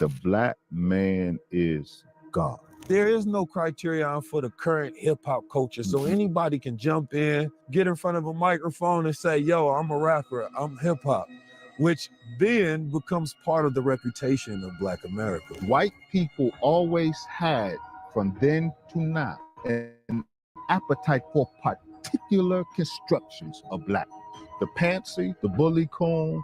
the black man is God. There is no criterion for the current hip-hop culture, so anybody can jump in, get in front of a microphone and say, yo, I'm a rapper, I'm hip-hop, which then becomes part of the reputation of Black America. White people always had, from then to now, an appetite for particular constructions of blackness. The pantsy, the bully coon,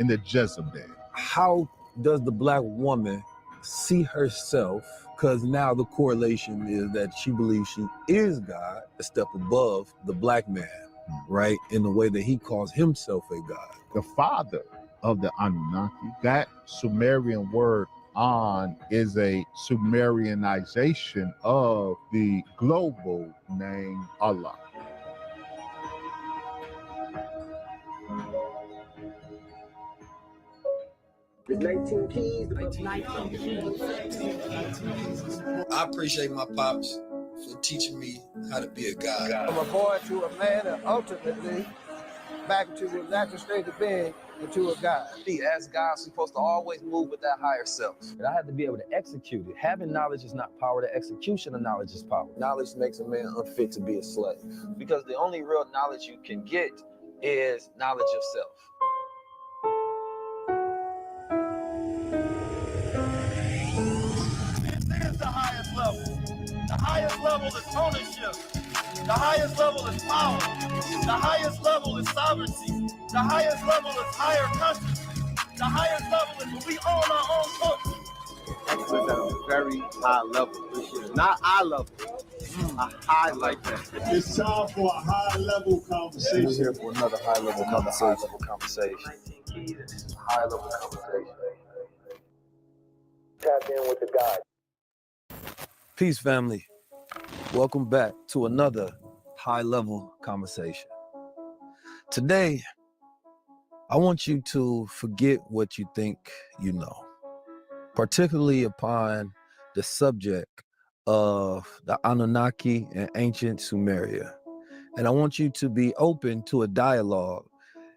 and the Jezebel. How does the Black woman see herself? Because now the correlation is that she believes she is God, a step above the black man, right? In the way that he calls himself a God. The father of the Anunnaki, that Sumerian word An is a Sumerianization of the global name Allah. It's 19 keys. 19 keys. I appreciate my pops for teaching me how to be a god. From a boy to a man, and ultimately back into the natural state of being, into a god. As God, we're supposed to always move with that higher self. And I have to be able to execute it. Having knowledge is not power. The execution of knowledge is power. Knowledge makes a man unfit to be a slave. Because the only real knowledge you can get is knowledge of self. This is the highest level. The highest level is ownership. The highest level is power. The highest level is sovereignty. The highest level is higher consciousness. The highest level is when we own our own culture. Excellence at a very high level. Not eye level. A high like that. It's time for a high level conversation. We're here for another high level conversation. High level conversation. Tap in with the God. Peace, family. Welcome back to another high-level conversation. Today, I want you to forget what you think you know, particularly upon the subject of the Anunnaki and ancient Sumeria. And I want you to be open to a dialogue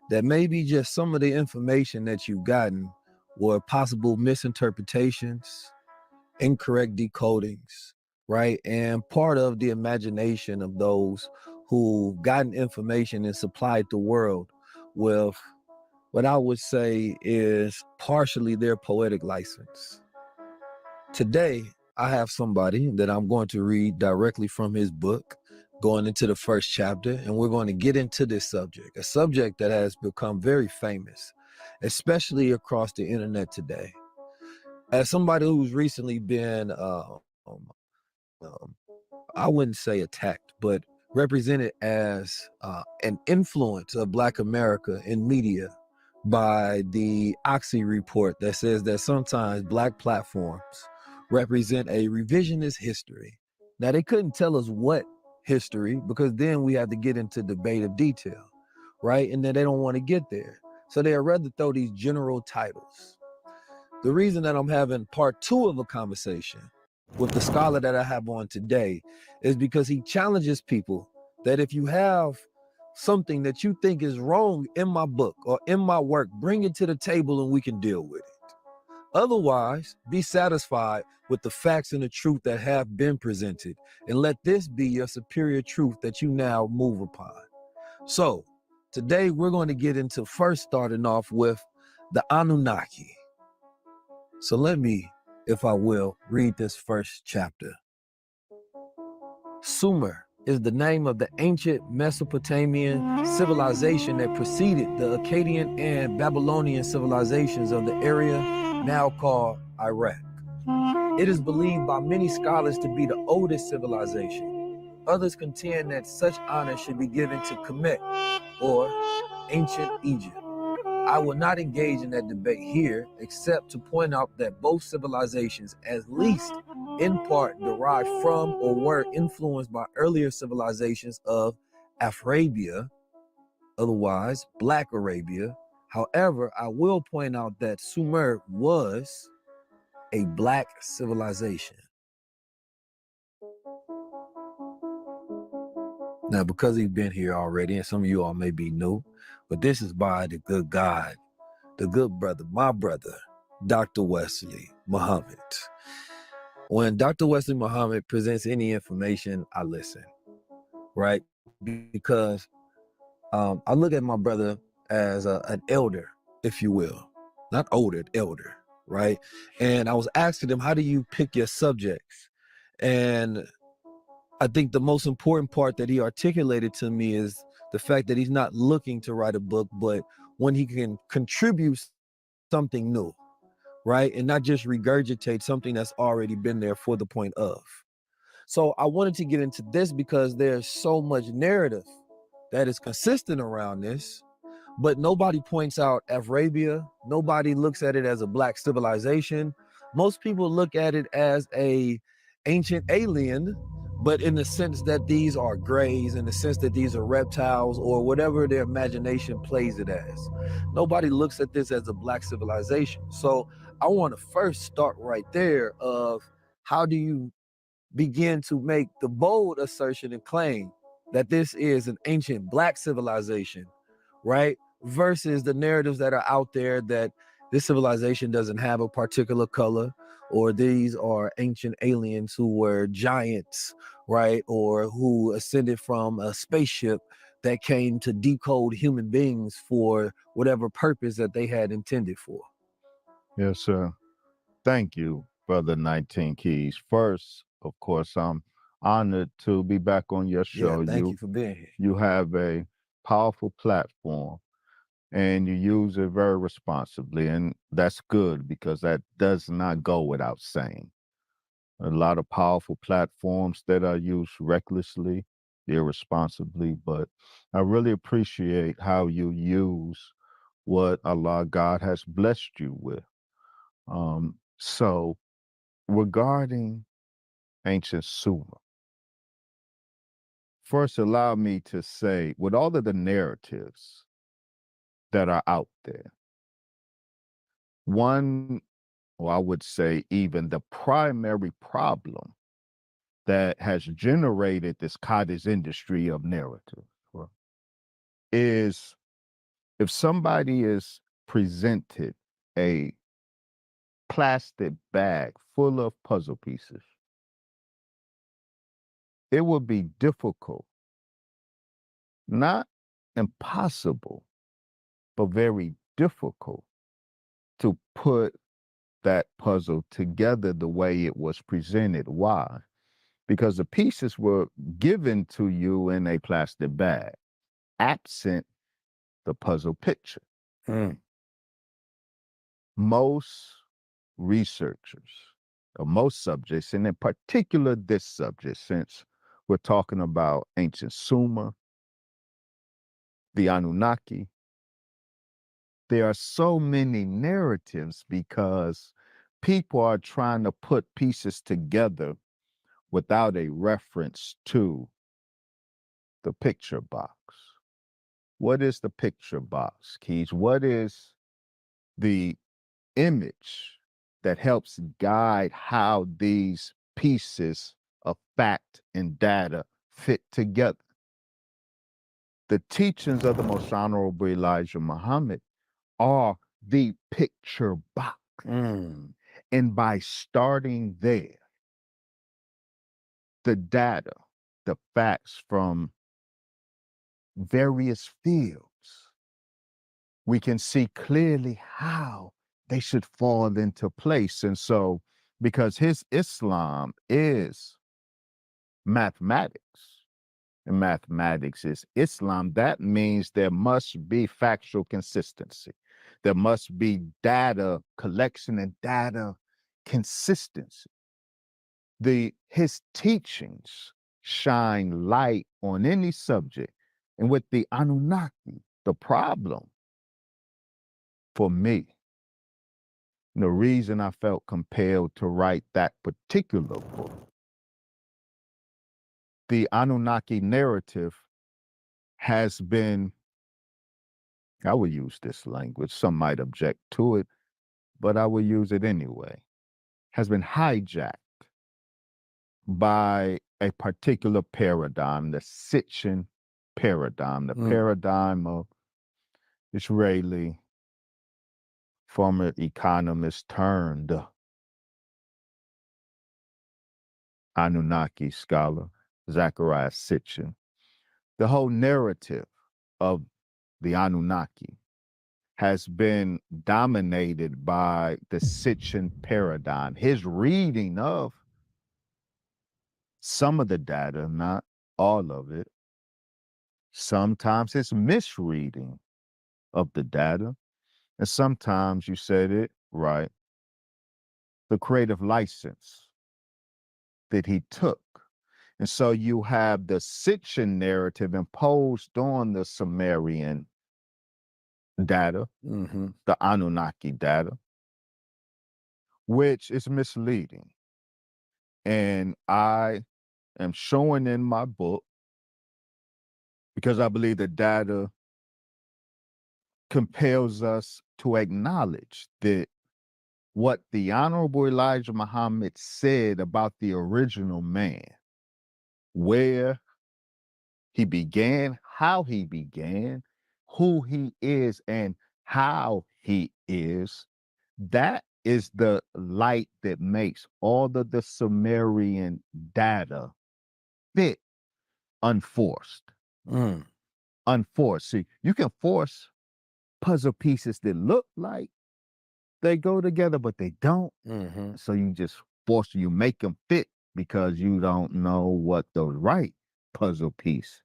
that maybe just some of the information that you've gotten were possible misinterpretations, incorrect decodings, right? And part of the imagination of those who've gotten information and supplied the world with what I would say is partially their poetic license. Today, I have somebody that I'm going to read directly from his book, going into the first chapter, and we're going to get into this subject, a subject that has become very famous, especially across the internet today. As somebody who's recently been, I wouldn't say attacked, but represented as an influence of Black America in media by the Oxy report that says that sometimes Black platforms represent a revisionist history. Now, they couldn't tell us what history, because then we have to get into debate of detail, right? And then they don't want to get there. So they'd rather throw these general titles. The reason that I'm having part 2 of a conversation with the scholar that I have on today is because he challenges people that if you have something that you think is wrong in my book or in my work, bring it to the table and we can deal with it. Otherwise, be satisfied with the facts and the truth that have been presented, and let this be your superior truth that you now move upon. So today we're going to get into first starting off with the Anunnaki. So let me, if I will, read this first chapter. Sumer is the name of the ancient Mesopotamian civilization that preceded the Akkadian and Babylonian civilizations of the area now called Iraq. It is believed by many scholars to be the oldest civilization. Others contend that such honor should be given to Kemet, or ancient Egypt. I will not engage in that debate here, except to point out that both civilizations, at least in part, derived from or were influenced by earlier civilizations of Afrabia, otherwise Black Arabia. However, I will point out that Sumer was a Black civilization. Now, because he's been here already, and some of you all may be new, but this is by the good God, the good brother, my brother, Dr. Wesley, Muhammad. When Dr. Wesley Muhammad presents any information, I listen, right? Because I look at my brother as an elder, if you will, not older, elder, right? And I was asking him, how do you pick your subjects? And I think the most important part that he articulated to me is the fact that he's not looking to write a book, but when he can contribute something new, right? And not just regurgitate something that's already been there for the point of. So I wanted to get into this because there's so much narrative that is consistent around this, but nobody points out Arabia. Nobody looks at it as a black civilization. Most people look at it as a ancient alien, but in the sense that these are grays, in the sense that these are reptiles or whatever their imagination plays it as. Nobody looks at this as a black civilization. So I want to first start right there of how do you begin to make the bold assertion and claim that this is an ancient black civilization, right? Versus the narratives that are out there that this civilization doesn't have a particular color, or these are ancient aliens who were giants, right? Or who ascended from a spaceship that came to decode human beings for whatever purpose that they had intended for. Yes, sir. Thank you, Brother 19 Keys. First, of course, I'm honored to be back on your show. Yeah, thank you for being here. You have a powerful platform and you use it very responsibly. And that's good because that does not go without saying. A lot of powerful platforms that are used recklessly, irresponsibly, but I really appreciate how you use what Allah God has blessed you with. So regarding ancient Sumer, first allow me to say, with all of the narratives that are out there, one, or I would say even the primary problem that has generated this cottage industry of narrative is if somebody is presented a plastic bag full of puzzle pieces, it would be difficult, not impossible, but very difficult to put that puzzle together the way it was presented. Why? Because the pieces were given to you in a plastic bag, absent the puzzle picture. Most researchers, or most subjects, and in particular this subject, since we're talking about ancient Sumer, the Anunnaki, there are so many narratives because people are trying to put pieces together without a reference to the picture box. What is the picture box, Keys? What is the image that helps guide how these pieces of fact and data fit together? The teachings of the Most Honorable Elijah Muhammad are the picture box. And by starting there, the data, the facts from various fields, we can see clearly how they should fall into place. And so, because his Islam is mathematics, and mathematics is Islam, that means there must be factual consistency. There must be data collection and data consistency. His teachings shine light on any subject. And with the Anunnaki, the problem for me, the reason I felt compelled to write that particular book, the Anunnaki narrative has been, I will use this language, some might object to it, but I will use it anyway, has been hijacked by a particular paradigm, the Sitchin paradigm, the paradigm of Israeli former economist turned Anunnaki scholar, Zachariah Sitchin. The whole narrative of the Anunnaki has been dominated by the Sitchin paradigm. His reading of some of the data, not all of it, sometimes his misreading of the data, and sometimes, you said it right, the creative license that he took. And so you have the Sitchin narrative imposed on the Sumerian data, the Anunnaki data, which is misleading. And I am showing in my book, because I believe the data compels us to acknowledge that what the Honorable Elijah Muhammad said about the original man, where he began, how he began, who he is, and how he is, that is the light that makes all of the Sumerian data fit unforced. Unforced. See, you can force puzzle pieces that look like they go together, but they don't. So you just you make them fit because you don't know what the right puzzle piece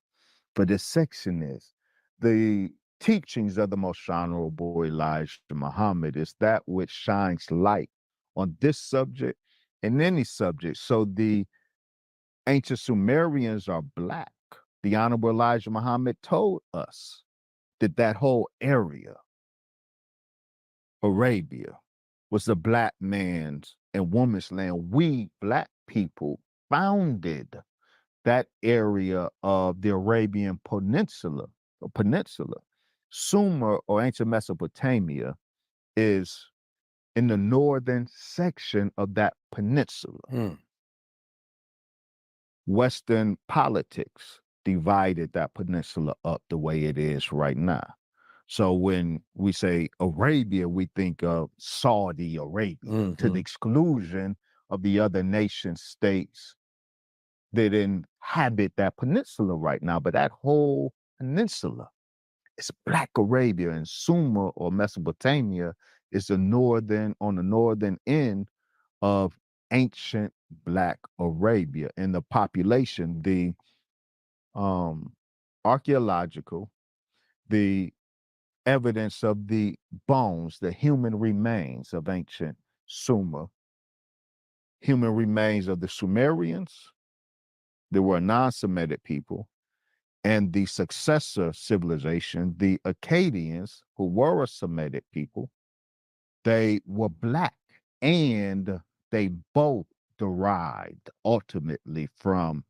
for this section is. The teachings of the Most Honorable Elijah Muhammad is that which shines light on this subject and any subject. So the ancient Sumerians are black. The Honorable Elijah Muhammad told us that that whole area, Arabia, was the black man's and woman's land. We black people founded that area of the Arabian Peninsula. Sumer, or ancient Mesopotamia, is in the northern section of that peninsula. Western politics divided that peninsula up the way it is right now. So when we say Arabia, we think of Saudi Arabia to the exclusion of the other nation states that inhabit that peninsula right now. But that whole peninsula is Black Arabia, and Sumer, or Mesopotamia, is on the northern end of ancient Black Arabia. And the population, the archaeological, the evidence of the bones, the human remains of ancient Sumer, human remains of the Sumerians, there were non-Semitic people, and the successor civilization, the Akkadians, who were a Semitic people, they were Black, and they both derived ultimately from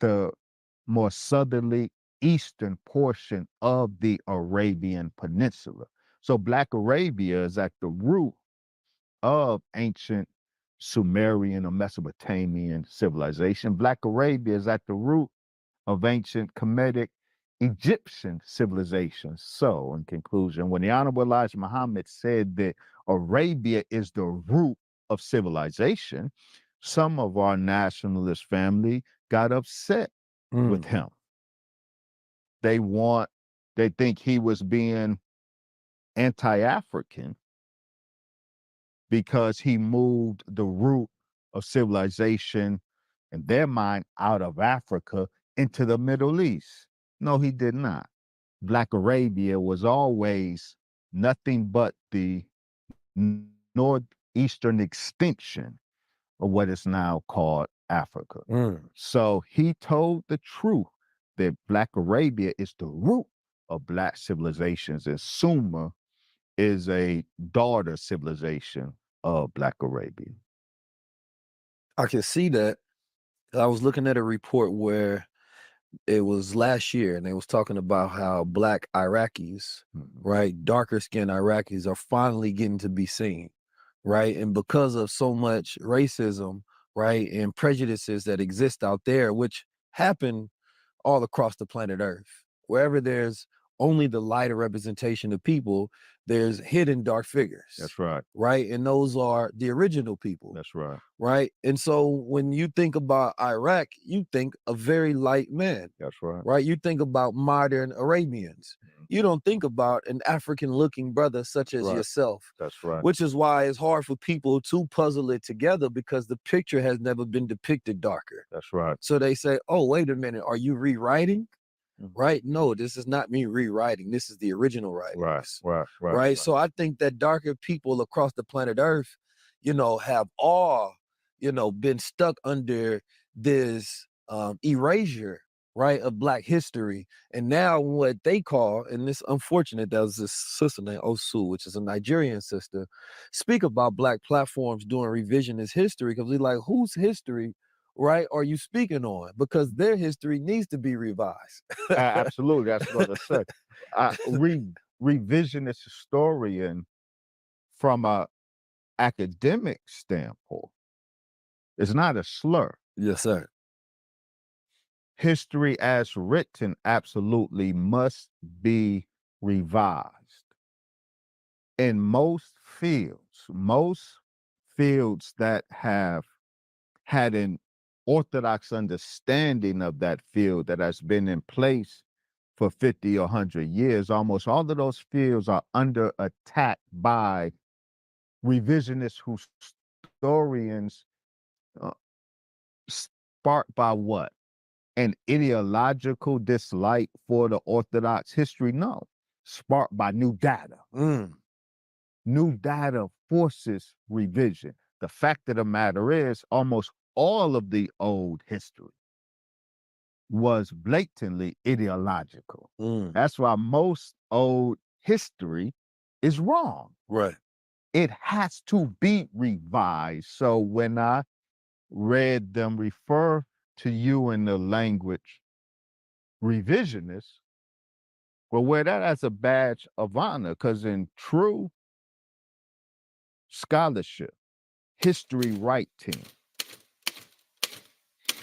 the more southerly eastern portion of the Arabian Peninsula. So Black Arabia is at the root of ancient Sumerian or Mesopotamian civilization. Black Arabia is at the root of ancient Kemetic Egyptian civilization. So, in conclusion, when the Honorable Elijah Muhammad said that Arabia is the root of civilization, some of our nationalist family got upset with him. They think he was being anti-African because he moved the root of civilization in their mind out of Africa into the Middle East. No, he did not. Black Arabia was always nothing but the northeastern extension of what is now called Africa. So he told the truth that Black Arabia is the root of Black civilizations, and Sumer is a daughter civilization of Black Arabia. I can see that. I was looking at a report where it was last year, and they was talking about how Black Iraqis, right, darker skinned Iraqis are finally getting to be seen, right? And because of so much racism, right, and prejudices that exist out there, which happen all across the planet Earth, wherever there's only the lighter representation of people, there's hidden dark figures. That's right. Right. And those are the original people. That's right. Right. And so when you think about Iraq, you think a very light man. That's right. Right. You think about modern Arabians. You don't think about an African looking brother such as yourself. That's right. Which is why it's hard for people to puzzle it together, because the picture has never been depicted darker. That's right. So they say, oh, wait a minute, are you rewriting? Right? No, this is not me rewriting. This is the original writings. Right. So I think that darker people across the planet Earth, have all, been stuck under this erasure, right, of Black history. And now what they call, and it's unfortunate, that was this sister named Osu, which is a Nigerian sister, speak about Black platforms doing revisionist history, because we're like, whose history, right, are you speaking on? Because their history needs to be revised. Absolutely, that's what I said. Revisionist historian, from a academic standpoint, is not a slur. Yes, sir. History as written absolutely must be revised. In most fields that have had an orthodox understanding of that field that has been in place for 50 or 100 years, almost all of those fields are under attack by revisionist historians, sparked by what? An ideological dislike for the orthodox history? No, sparked by new data. New data forces revision. The fact of the matter is, almost all of the old history was blatantly ideological. That's why most old history is wrong. Right. It has to be revised. So when I read them refer to you in the language revisionist, well, wear that as a badge of honor, because in true scholarship, history writing,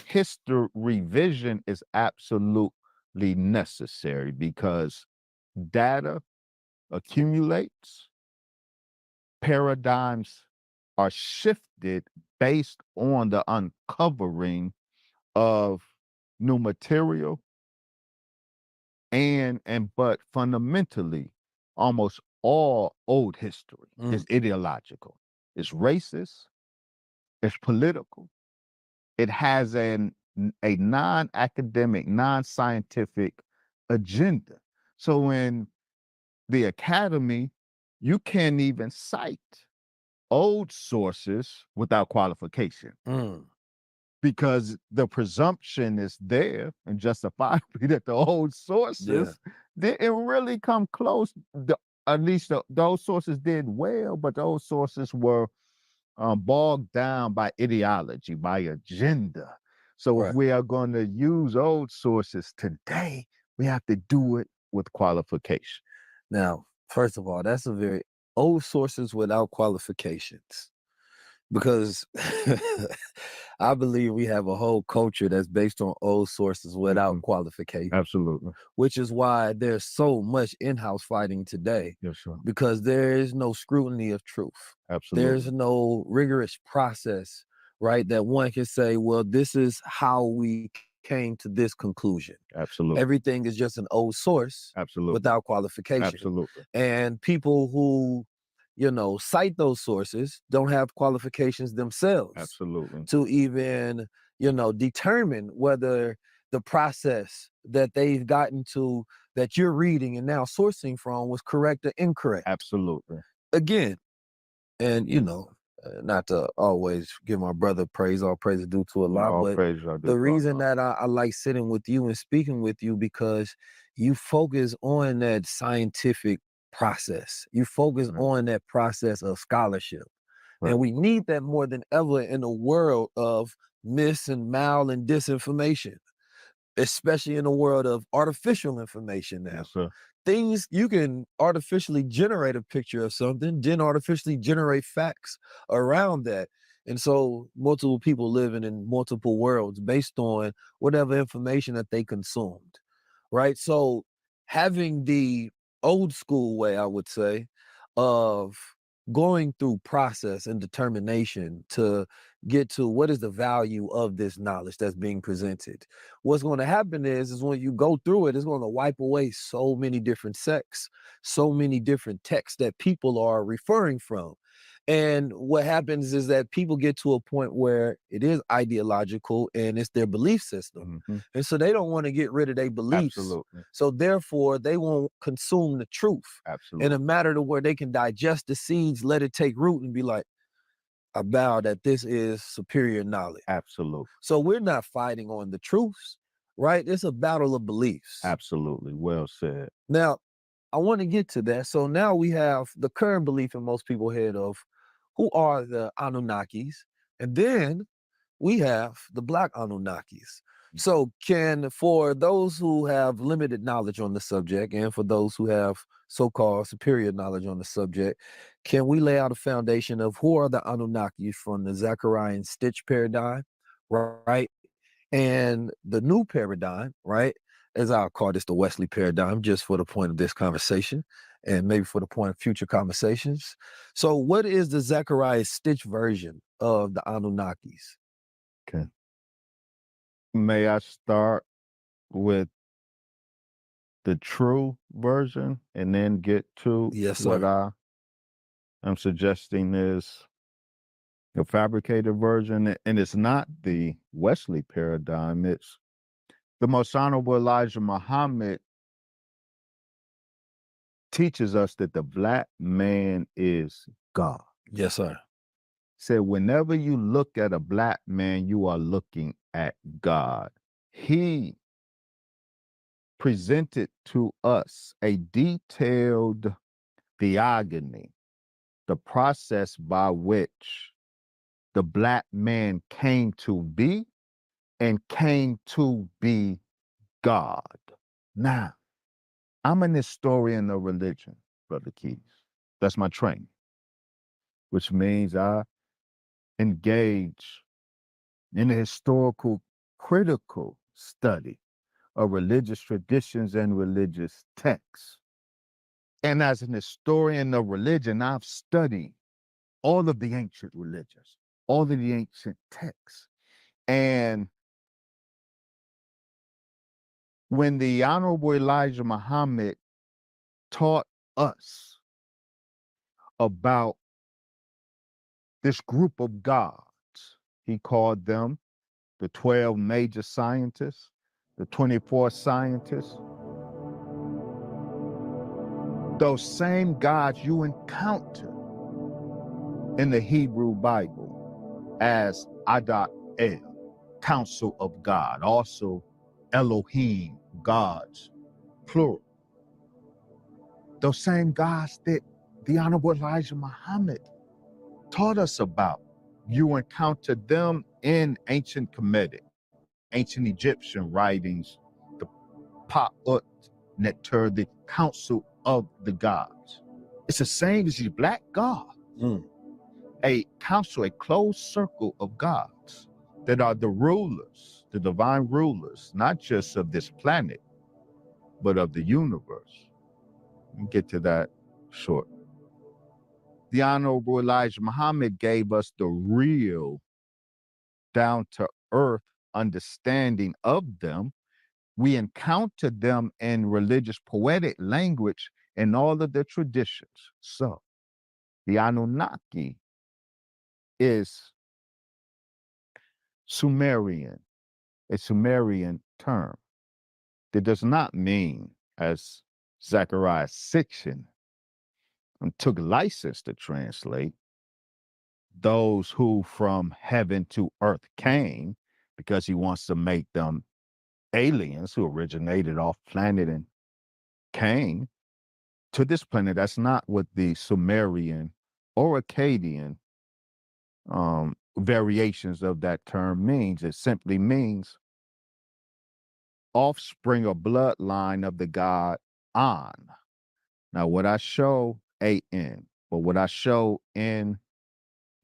history revision is absolutely necessary, because data accumulates, paradigms are shifted based on the uncovering of new material, but fundamentally, almost all old history is ideological. It's racist, it's political, it has a non-academic, non-scientific agenda. So in the academy, you can't even cite old sources without qualification, because the presumption is there, and justifiably, that the old sources didn't really come close. At least those sources did well, but those sources were bogged down by ideology, by agenda. So if we are going to use old sources today, we have to do it with qualification. Now, first of all, that's a very old sources without qualifications, because I believe we have a whole culture that's based on old sources without qualification. Absolutely. Which is why there's so much in-house fighting today. Yes, sir. Because there is no scrutiny of truth. Absolutely. There's no rigorous process, right, that one can say, well, this is how we came to this conclusion. Absolutely. Everything is just an old source. Absolutely. Without qualification. Absolutely. And people who, cite those sources don't have qualifications themselves. Absolutely. To even, determine whether the process that they've gotten to, that you're reading and now sourcing from, was correct or incorrect. Absolutely. Again, and not to always give my brother praise, all praise is due to Allah, but the reason that I like sitting with you and speaking with you, because you focus on that scientific process. You focus on that process of scholarship. And we need that more than ever in a world of mis and mal and disinformation, especially in a world of artificial information now. Yes, sir. Things, you can artificially generate a picture of something, then artificially generate facts around that. And so multiple people living in multiple worlds based on whatever information that they consumed, right? So having the old school way, I would say, of going through process and determination to get to what is the value of this knowledge that's being presented. What's going to happen is when you go through it, it's going to wipe away so many different sects, so many different texts that people are referring from. And what happens is that people get to a point where it is ideological and it's their belief system. And so they don't want to get rid of their beliefs. Absolutely. So therefore, they won't consume the truth Absolutely. in a matter to where they can digest the seeds, let it take root, and be like, I bow that this is superior knowledge. Absolutely. So we're not fighting on the truths, right? It's a battle of beliefs. Absolutely. Well said. Now, I want to get to that. So now we have the current belief in most people's head of who are the Anunnakis, and then we have the Black Anunnakis. So for those who have limited knowledge on the subject and for those who have so-called superior knowledge on the subject, can we lay out a foundation of who are the Anunnakis from the Zachariah Stitch paradigm, right? And the new paradigm, right? As I'll call this the Wesley paradigm, just for the point of this conversation and maybe for the point of future conversations. So what is the Zachariah Stitch version of the Anunnakis? Okay. May I start with the true version and then get to Yes, what sir. I am suggesting is the fabricated version? And it's not the Wesley paradigm. It's the most honorable Elijah Muhammad teaches us that the Black man is God. Yes, sir. Said whenever you look at a Black man, you are looking at God. He presented to us a detailed theogony, the process by which the Black man came to be and came to be God. Now, I'm an historian of religion, Brother Keys. That's my training, which means I engage in a historical, critical study of religious traditions and religious texts. And as an historian of religion, I've studied all of the ancient religions, all of the ancient texts. And when the Honorable Elijah Muhammad taught us about this group of gods, he called them the 12 major scientists, the 24 scientists. Those same gods you encounter in the Hebrew Bible as Adat El, council of God, also Elohim, gods, plural. Those same gods that the Honorable Elijah Muhammad taught us about. You encounter them in ancient Kemetic, ancient Egyptian writings, the Pa'ut Neter, the council of the gods. It's the same as the Black God. A council, a closed circle of gods that are the rulers, the divine rulers, not just of this planet, but of the universe. We'll get to that shortly. The Honorable Elijah Muhammad gave us the real, down-to-earth understanding of them. We encounter them in religious poetic language in all of their traditions. So, the Anunnaki is Sumerian, a Sumerian term that does not mean, as Zachariah Sitchin took license to translate, those who from heaven to earth came, because he wants to make them aliens who originated off planet and came to this planet. That's not what the Sumerian or Akkadian variations of that term means. It simply means offspring or bloodline of the god An. Now, what I show An, but what I show in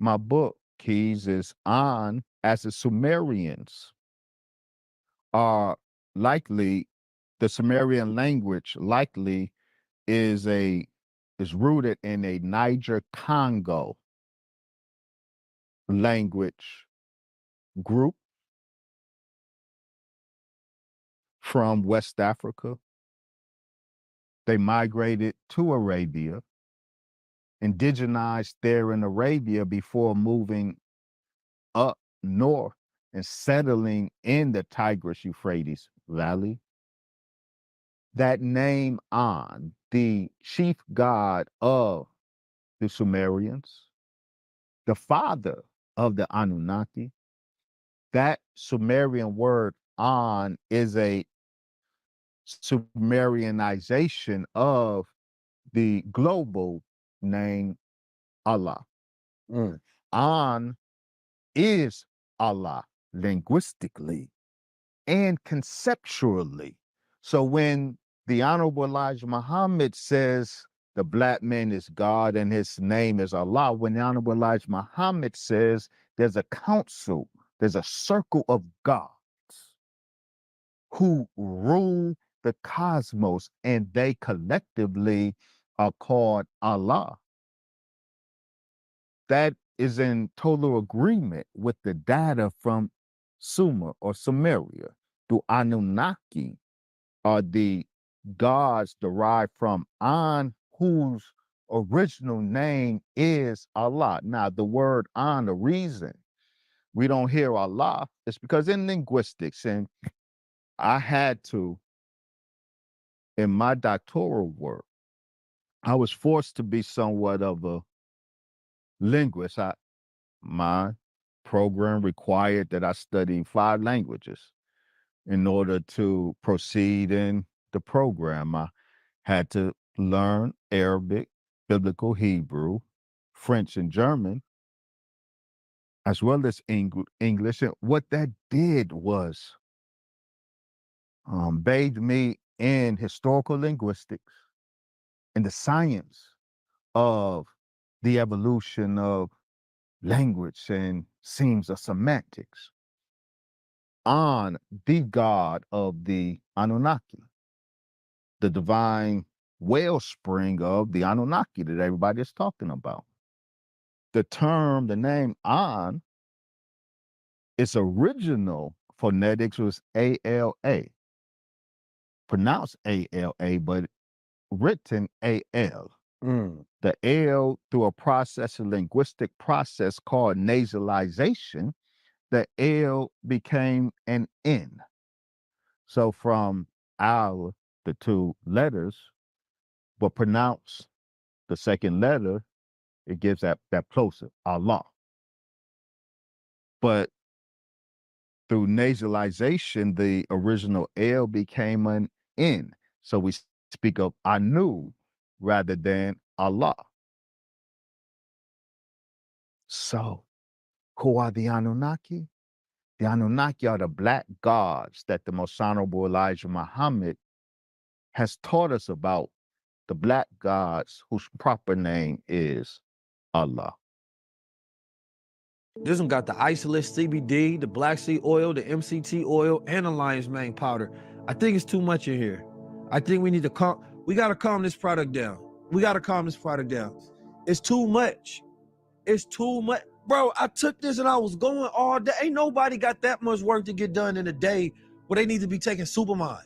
my book, Keys, is An, as the Sumerians are likely the Sumerian language likely is rooted in a Niger Congo language group from West Africa. They migrated to Arabia, indigenized there in Arabia before moving up north and settling in the Tigris-Euphrates Valley. That name An, the chief god of the Sumerians, the father of the Anunnaki, that Sumerian word An is a Sumerianization of the global name Allah. An is Allah linguistically and conceptually. So when the Honorable Elijah Muhammad says the black man is God and his name is Allah, when the Honorable Elijah Muhammad says there's a council, there's a circle of gods who rule the cosmos and they collectively are called Allah, that is in total agreement with the data from Sumer or Sumeria. The Anunnaki are the gods derived from An, whose original name is Allah. Now, the word An, the reason we don't hear Allah is because in linguistics, and I had to, in my doctoral work, I was forced to be somewhat of a linguist. My program required that I study 5 languages in order to proceed in the program. I had to learn Arabic, Biblical Hebrew, French, and German, as well as English. And what that did was bathed me in historical linguistics, in the science of the evolution of language and seams of semantics, on the god of the Anunnaki, the divine wellspring of the Anunnaki that everybody is talking about. The term, the name An, its original phonetics was ALA, pronounced ALA, but written AL. The L, through a linguistic process called nasalization, the L became an N. So from Al, the 2 letters, but pronounce the second letter, it gives that plosive, Allah. But through nasalization, the original L became an N. So we speak of Anu rather than Allah. So who are the Anunnaki? The Anunnaki are the black gods that the Most Honorable Elijah Muhammad has taught us about, the black gods whose proper name is Allah. This one got the isolate CBD, the black seed oil, the MCT oil, and the lion's mane powder. I think it's too much in here. I think we need to we got to calm this product down. It's too much. It's too much. Bro, I took this and I was going all day. Ain't nobody got that much work to get done in a day where they need to be taking Supermind.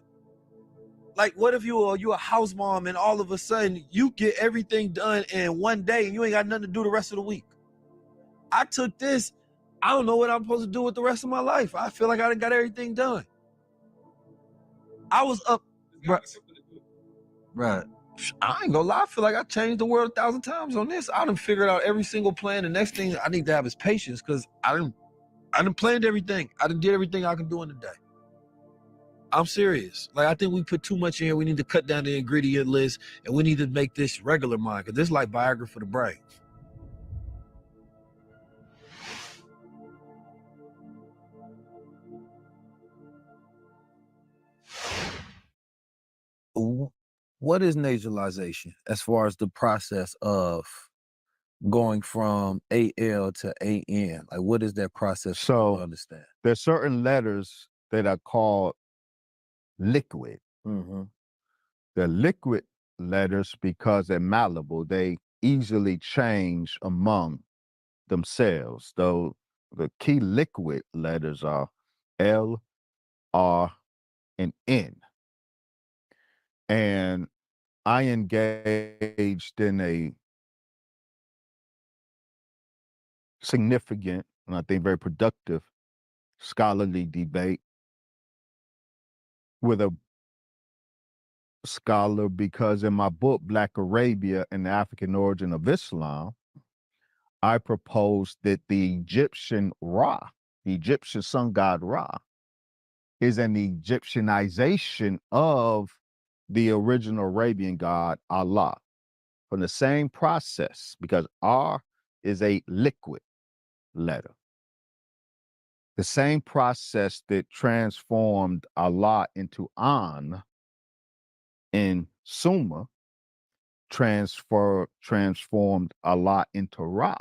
Like, what if you a house mom and all of a sudden you get everything done in one day and you ain't got nothing to do the rest of the week? I took this. I don't know what I'm supposed to do with the rest of my life. I feel like I done got everything done. I was up. Right. I ain't gonna lie. I feel like I changed the world 1,000 times on this. I done figured out every single plan. The next thing I need to have is patience, because I done planned everything. I done did everything I can do in a day. I'm serious. Like, I think we put too much in here. We need to cut down the ingredient list, and we need to make this regular mind, because this is like Viagra for the brain. What is nasalization as far as the process of going from AL to AN? Like, what is that process? So to understand? there's certain letters that are called liquid. Mm-hmm. The liquid letters, because they're malleable, they easily change among themselves. Though the key liquid letters are L, R, and N. And I engaged in a significant and I think very productive scholarly debate with a scholar, because in my book, Black Arabia and the African Origin of Islam, I proposed that the Egyptian Ra, the Egyptian sun god Ra, is an Egyptianization of the original Arabian god Allah from the same process, because R is a liquid letter. The same process that transformed Allah into An in Sumer transformed Allah into Ra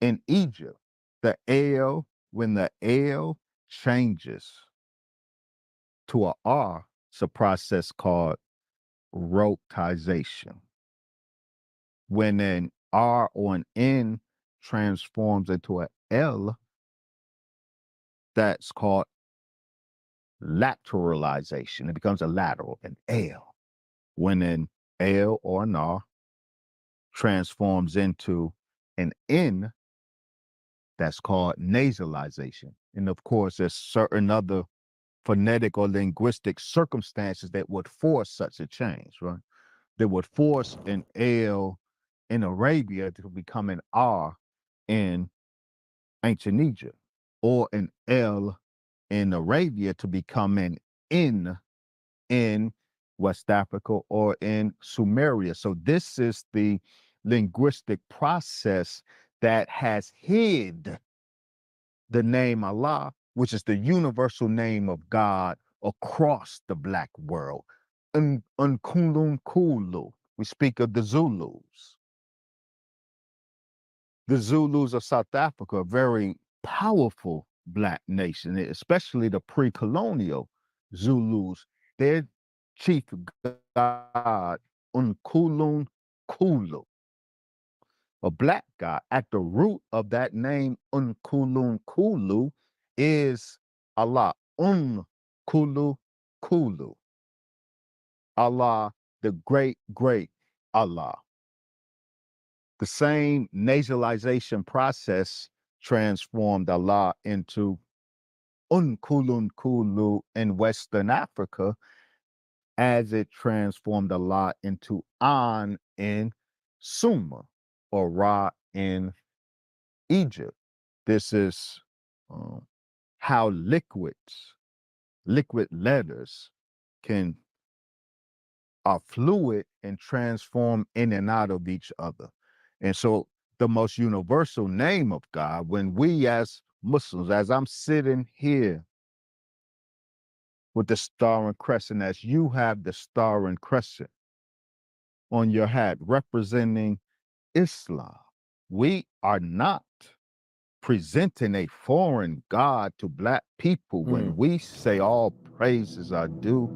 in Egypt. The L, when the L changes to a R, it's a process called rotization. When an R or an N transforms into a L, that's called lateralization. It becomes a lateral, an L. When an L or an R transforms into an N, that's called nasalization. And of course, there's certain other phonetic or linguistic circumstances that would force such a change, right? That would force an L in Arabia to become an R in ancient Egypt, or an L in Arabia to become an N in West Africa or in Sumeria. So this is the linguistic process that has hid the name Allah, which is the universal name of God across the Black world. Nkulunkulu. We speak of the Zulus. The Zulus of South Africa, a very powerful Black nation, especially the pre-colonial Zulus. Their chief god, Nkulunkulu, a Black god. At the root of that name, Nkulunkulu, is Allah. Kulu. Allah, the great, great Allah. The same nasalization process transformed Allah into Nkulunkulu in Western Africa, as it transformed Allah into An in Sumer, or Ra in Egypt. This is how liquid letters are fluid and transform in and out of each other. And so the most universal name of God, when we as Muslims, as I'm sitting here with the star and crescent, as you have the star and crescent on your hat representing Islam, we are not presenting a foreign God to Black people. When we say all praises are due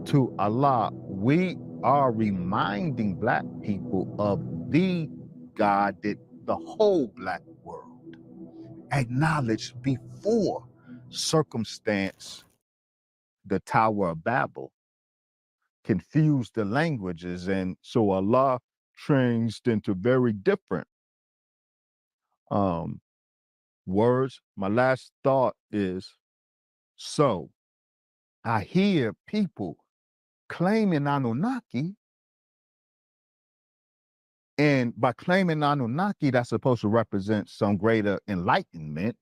to Allah, we are reminding Black people of the God that the whole Black world acknowledged before circumstance, the Tower of Babel, confused the languages. And so Allah changed into very different words. My last thought is, so I hear people claiming Anunnaki, and by claiming Anunnaki, that's supposed to represent some greater enlightenment,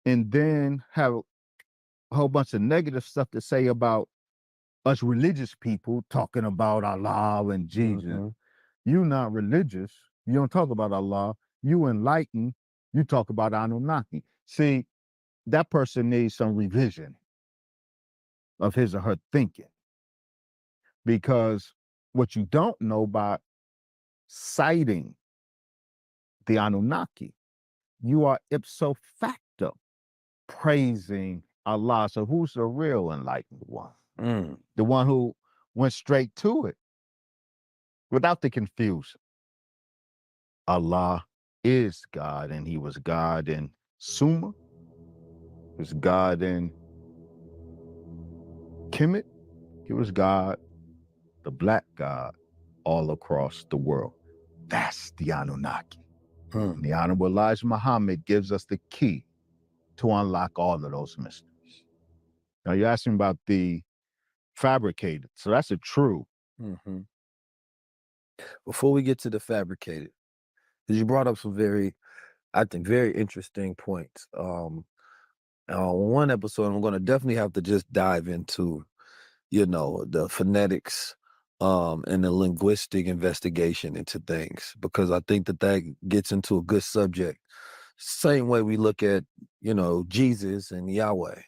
and then have a whole bunch of negative stuff to say about us religious people talking about Allah and Jesus. You not religious. You don't talk about Allah. You enlightened. You talk about Anunnaki. See, that person needs some revision of his or her thinking, because what you don't know by citing the Anunnaki, you are ipso facto praising Allah. So who's the real enlightened one? the one who went straight to it without the confusion. Allah is God, and he was God in Sumer, he was God in Kemet, he was God, the black God, all across the world. That's the Anunnaki. And the Honorable Elijah Muhammad gives us the key to unlock all of those mysteries. Now, you're asking about the fabricated. So that's a true. Mm-hmm. Before we get to the fabricated, because you brought up some very, I think, very interesting points. One episode, I'm going to definitely have to just dive into, the phonetics and the linguistic investigation into things, because I think that gets into a good subject. Same way we look at, Jesus and Yahweh,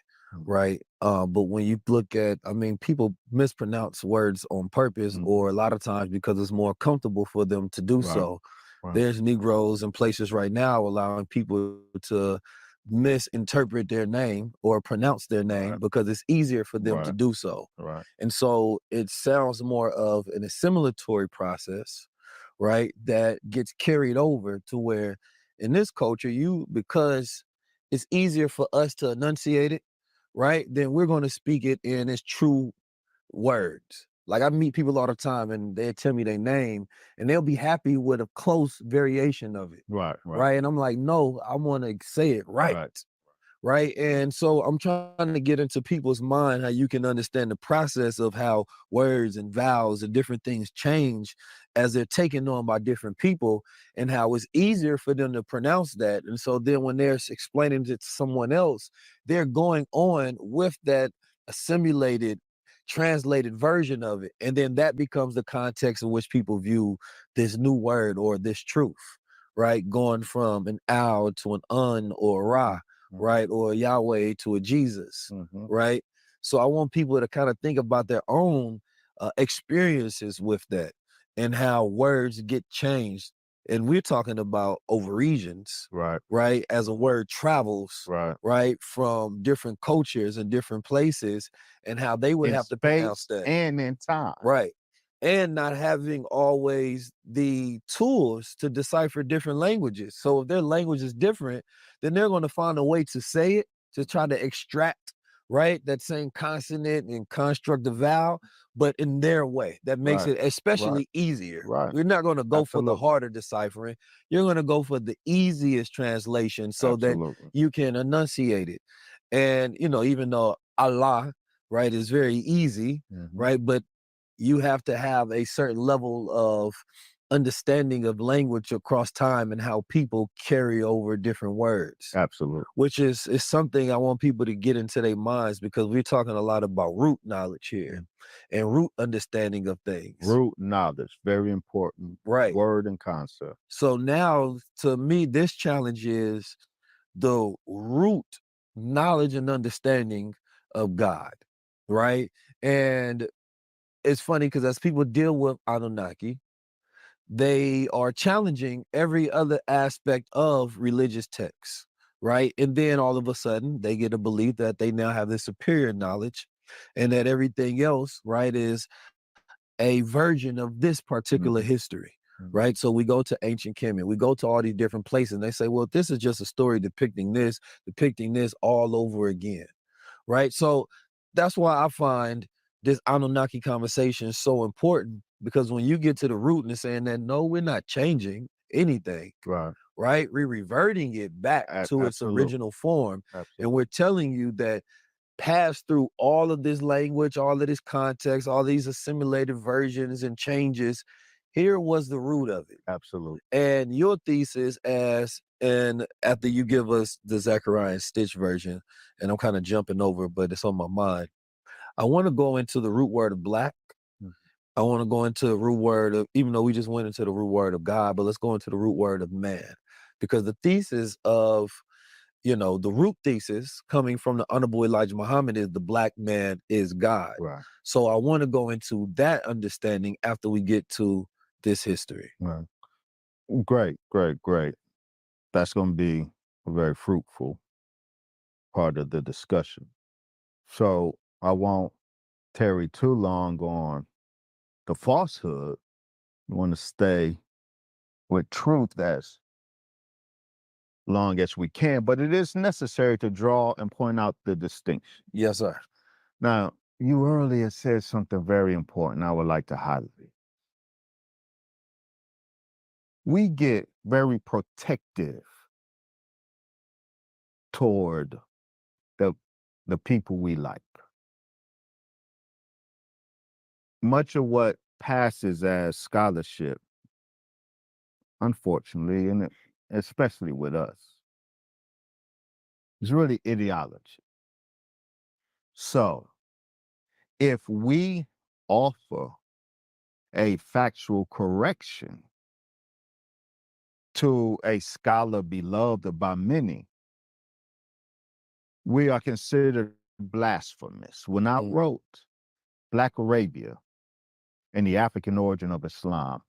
right? But when you look at, people mispronounce words on purpose, or a lot of times because it's more comfortable for them to do so. Right. There's Negroes in places right now allowing people to misinterpret their name or pronounce their name because it's easier for them to do so. Right. And so it sounds more of an assimilatory process, right? That gets carried over to where in this culture, because it's easier for us to enunciate it, right? Then we're going to speak it in its true words. Like I meet people all the time and they tell me their name and they'll be happy with a close variation of it. Right. And I'm like, no, I want to say it right. Right. And so I'm trying to get into people's mind how you can understand the process of how words and vowels and different things change as they're taken on by different people, and how it's easier for them to pronounce that. And so then when they're explaining it to someone else, they're going on with that assimilated, translated version of it. And then that becomes the context in which people view this new word or this truth, right? Going from an owl to an un or a ra, right? Or a Yahweh to a Jesus, right? So I want people to kind of think about their own experiences with that and how words get changed. And we're talking about over regions, right? As a word travels, right? From different cultures and different places, and how they would have to pronounce that. And in time. Right. And not having always the tools to decipher different languages. So if their language is different, then they're going to find a way to say it, to try to extract, right, that same consonant and construct the vowel, but in their way. That makes it especially easier. You're not going to go for the harder deciphering. You're going to go for the easiest translation so that you can enunciate it. And, even though Allah, right, is very easy, right, but you have to have a certain level of understanding of language across time and how people carry over different words. Absolutely. Which is something I want people to get into their minds, because we're talking a lot about root knowledge here and root understanding of things. Root knowledge, very important. Right. Word and concept. So now, to me, this challenge is the root knowledge and understanding of God, right? And it's funny because as people deal with Anunnaki, they are challenging every other aspect of religious texts, right? And then all of a sudden they get a belief that they now have this superior knowledge and that everything else, right, is a version of this particular history, right? So we go to ancient Kemet, we go to all these different places and they say, well, this is just a story depicting this all over again, right? So that's why I find this Anunnaki conversation is so important, because when you get to the root and saying that, no, we're not changing anything, right? We're reverting it back to its original form. And we're telling you that pass through all of this language, all of this context, all these assimilated versions and changes, here was the root of it. Absolutely. And your thesis and after you give us the Zechariah and Stitch version, and I'm kind of jumping over, but it's on my mind, I want to go into the root word of black. I want to go into the root word of, even though we just went into the root word of God, but let's go into the root word of man. Because the thesis of, the root thesis coming from the Honorable Elijah Muhammad is the black man is God. So I want to go into that understanding after we get to this history. Great. That's going to be a very fruitful part of the discussion. So I won't tarry too long on the falsehood. We want to stay with truth as long as we can, but it is necessary to draw and point out the distinction. Yes, sir. Now, you earlier said something very important I would like to highlight. We get very protective toward the people we like. Much of what passes as scholarship, unfortunately, and especially with us, is really ideology. So, if we offer a factual correction to a scholar beloved by many, we are considered blasphemous. When I wrote Black Arabia and the African Origin of Islam,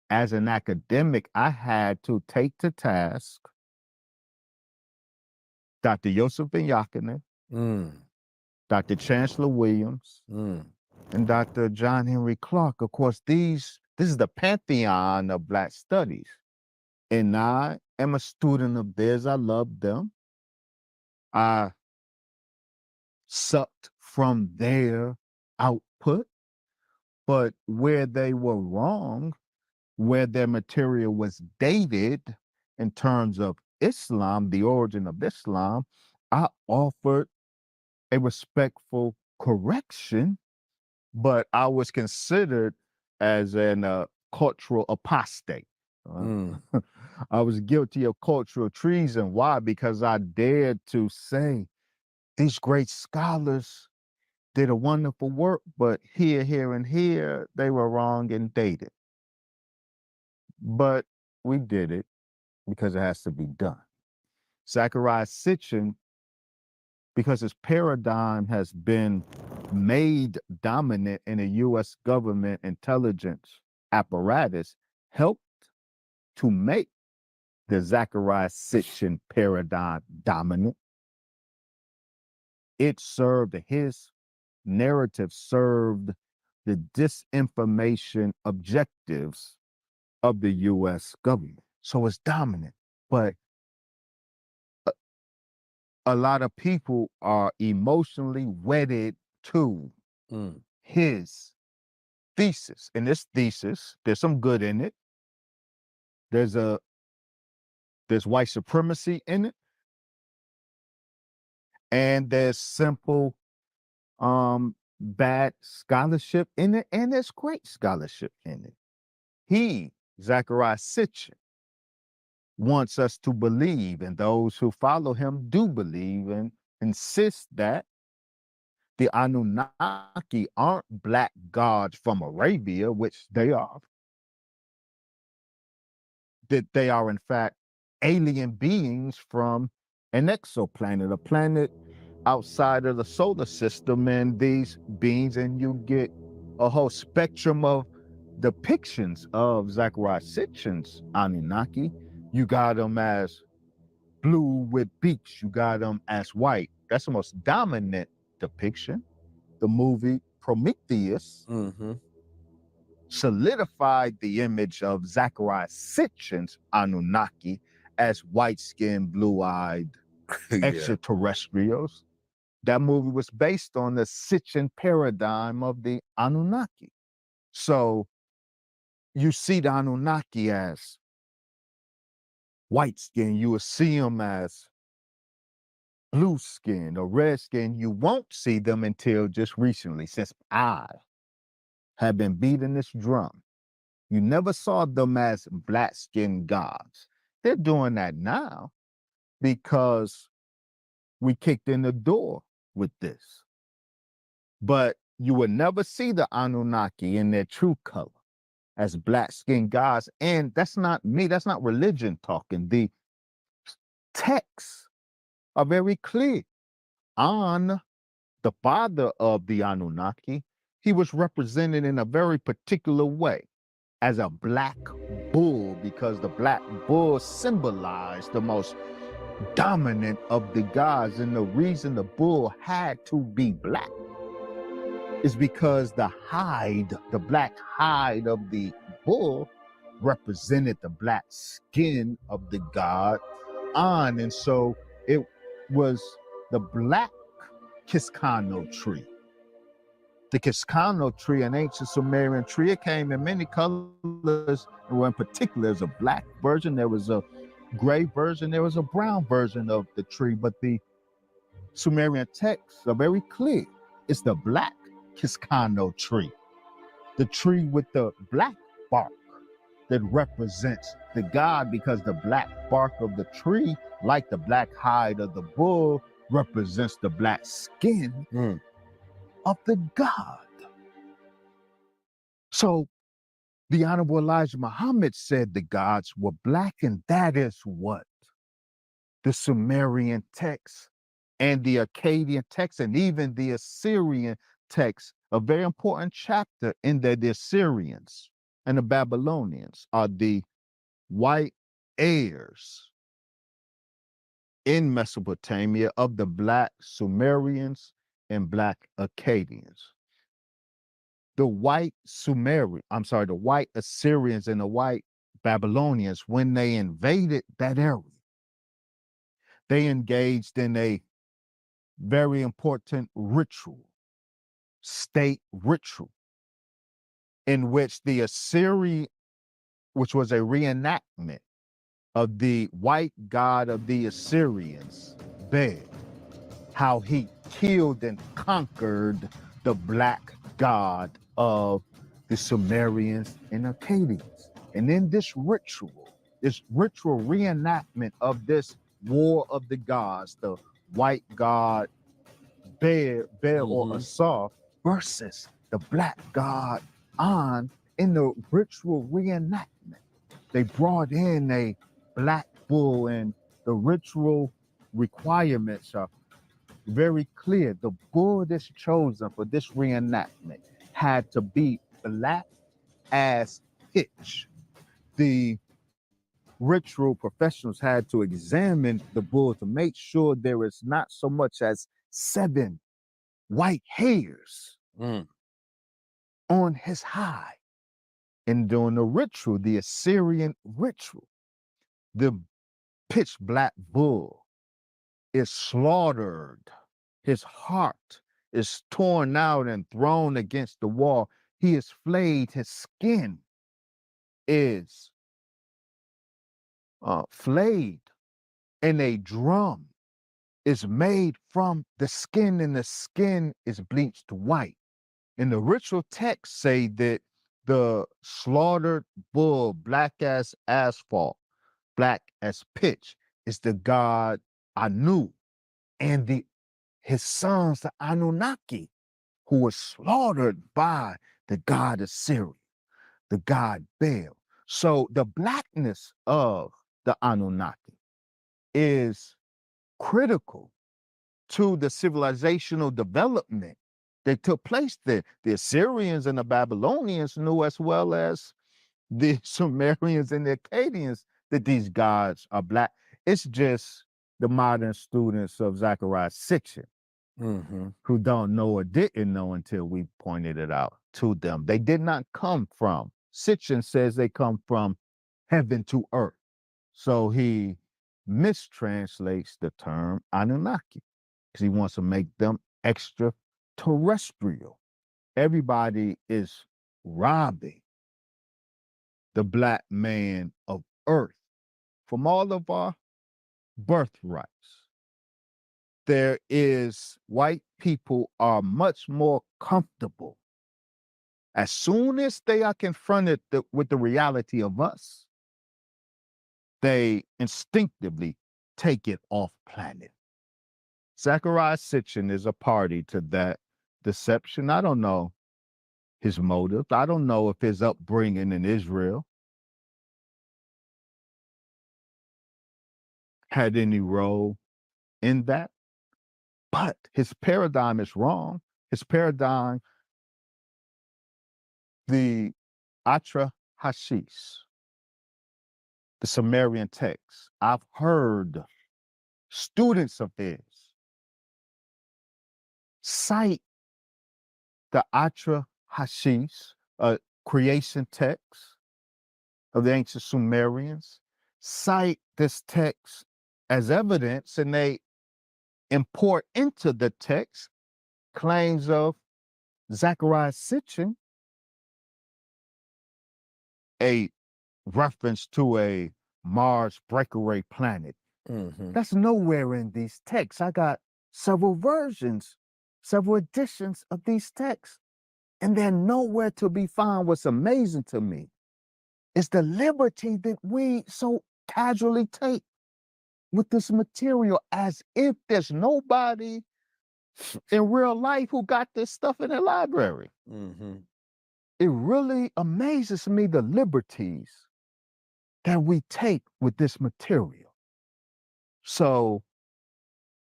as an academic, I had to take to task Dr. Yosef Ben Yakinen, Dr. Chancellor Williams, and Dr. John Henry Clark. Of course, this is the pantheon of Black studies. And I am a student of theirs. I love them. I sucked from their output, but where they were wrong, where their material was dated in terms of Islam, the origin of Islam, I offered a respectful correction, but I was considered as an cultural apostate. I was guilty of cultural treason. Why? Because I dared to say these great scholars did a wonderful work, but here, and here, they were wrong and dated. But we did it because it has to be done. Zachariah Sitchin, because his paradigm has been made dominant in a U.S. government intelligence apparatus, helped to make the Zachariah Sitchin paradigm dominant. His narrative served the disinformation objectives of the U.S. government. So it's dominant. But a lot of people are emotionally wedded to his thesis. And this thesis, there's some good in it. There's white supremacy in it. And there's simple bad scholarship in it, and there's great scholarship in it. He, Zachariah Sitchin, wants us to believe, and those who follow him do believe and insist that the Anunnaki aren't black gods from Arabia, which they are. That they are, in fact, alien beings from an exoplanet, a planet outside of the solar system, and these beings, and you get a whole spectrum of depictions of Zachariah Sitchin's Anunnaki. You got them as blue with beaks. You got them as white. That's the most dominant depiction. The movie Prometheus solidified the image of Zachariah Sitchin's Anunnaki as white-skinned, blue-eyed extraterrestrials. That movie was based on the Sitchin paradigm of the Anunnaki. So you see the Anunnaki as white skin, you will see them as blue skin or red skin. You won't see them until just recently, since I have been beating this drum. You never saw them as black skinned gods. They're doing that now because we kicked in the door with this. But you would never see the Anunnaki in their true color as black skinned gods. And that's not me, that's not religion talking. The texts are very clear. An, the father of the Anunnaki, he was represented in a very particular way as a black bull, because the black bull symbolized the most dominant of the gods. And the reason the bull had to be black is because the hide, the black hide of the bull represented the black skin of the god An. And so it was the black Kiskano tree. The Kiskano tree, an ancient Sumerian tree, it came in many colors. Well, in particular, there's a black version, there was a gray version, there was a brown version of the tree, but the Sumerian texts are very clear. It's the black Kiskano tree, the tree with the black bark that represents the god, because the black bark of the tree, like the black hide of the bull, represents the black skin of the god. So the Honorable Elijah Muhammad said the gods were black, and that is what the Sumerian text and the Akkadian text and even the Assyrian text, a very important chapter in that the Assyrians and the Babylonians are the white heirs in Mesopotamia of the black Sumerians and black Akkadians. The white the white Assyrians and the white Babylonians, when they invaded that area, they engaged in a very important ritual, state ritual, in which the Assyrian, which was a reenactment of the white god of the Assyrians, Bel, how he killed and conquered the black god of the Sumerians and Akkadians. And in this ritual reenactment of this war of the gods, the white god Bel or Asar versus the black god An, in the ritual reenactment, they brought in a black bull, and the ritual requirements are very clear. The bull that's chosen for this reenactment had to be black as pitch. The ritual professionals had to examine the bull to make sure there is not so much as 7 white hairs on his hide. And during the ritual, the Assyrian ritual, the pitch black bull is slaughtered. His heart is torn out and thrown against the wall. He is flayed. His skin is flayed, and a drum is made from the skin, and the skin is bleached white. And the ritual texts say that the slaughtered bull, black as asphalt, black as pitch, is the god Anu, and his sons, the Annunaki, who were slaughtered by the god Assyria, the god Bel. So the blackness of the Anunnaki is critical to the civilizational development that took place there. The Assyrians and the Babylonians knew, as well as the Sumerians and the Akkadians, that these gods are black. It's just the modern students of Zechariah 6 who don't know or didn't know until we pointed it out to them. They did not come from, Sitchin says they come from heaven to earth. So he mistranslates the term Anunnaki because he wants to make them extraterrestrial. Everybody is robbing the black man of earth from all of our birthrights. White people are much more comfortable. As soon as they are confronted with the reality of us, they instinctively take it off planet. Zechariah Sitchin is a party to that deception. I don't know his motives. I don't know if his upbringing in Israel had any role in that. But his paradigm is wrong. His paradigm, the Atra Hashis, the Sumerian text, I've heard students of his cite the Atra Hashis, a creation text of the ancient Sumerians, cite this text as evidence, and they import into the text claims of Zechariah Sitchin, a reference to a Mars breakaway planet. Mm-hmm. That's nowhere in these texts. I got several versions, several editions of these texts, and they're nowhere to be found. What's amazing to me is the liberty that we so casually take with this material, as if there's nobody in real life who got this stuff in their library. Mm-hmm. It really amazes me the liberties that we take with this material. So